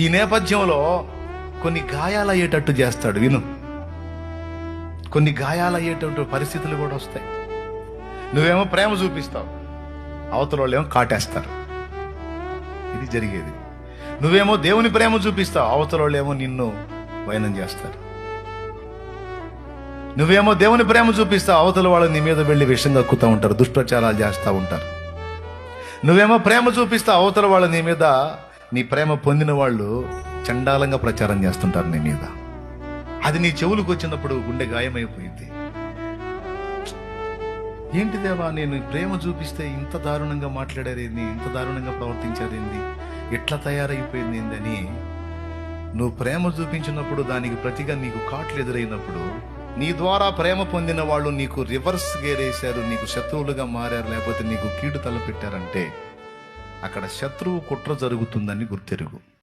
ఈ నేపథ్యంలో కొన్ని గాయాలయ్యేటట్టు చేస్తాడు. విను, కొన్ని గాయాలయ్యేటట్టు పరిస్థితులు కూడా వస్తాయి. నువ్వేమో ప్రేమ చూపిస్తావు, అవతల వాళ్ళు ఏమో కాటేస్తారు. ఇది జరిగేది. నువ్వేమో దేవుని ప్రేమ చూపిస్తావు, అవతల వాళ్ళు ఏమో నిన్ను వైనం చేస్తారు. నువ్వేమో దేవుని ప్రేమ చూపిస్తావు, అవతల వాళ్ళు నీ మీద వెళ్ళి విషం కక్కుతూ ఉంటారు, దుష్ప్రచారాలు చేస్తూ ఉంటారు. నువ్వేమో ప్రేమ చూపిస్తావు, అవతల వాళ్ళు నీ మీద, నీ ప్రేమ పొందిన వాళ్ళు చండాలంగా ప్రచారం చేస్తుంటారు నీ మీద. అది నీ చెవులకు వచ్చినప్పుడు గుండె గాయమైపోయింది. ఏంటి దేవా, నేను ప్రేమ చూపిస్తే ఇంత దారుణంగా మాట్లాడారేంది, ఇంత దారుణంగా ప్రవర్తించారేంది, ఎట్లా తయారైపోయింది ఏందని నువ్వు ప్రేమ చూపించినప్పుడు దానికి ప్రతిగా నీకు కాట్లు ఎదురైనప్పుడు, నీ ద్వారా ప్రేమ పొందిన వాళ్ళు నీకు రివర్స్ గేరేశారు, నీకు శత్రువులుగా మారారు, లేకపోతే నీకు కీడు తలపెట్టారంటే అక్కడ శత్రువు కుట్ర జరుగుతుందని గుర్తెరుగు.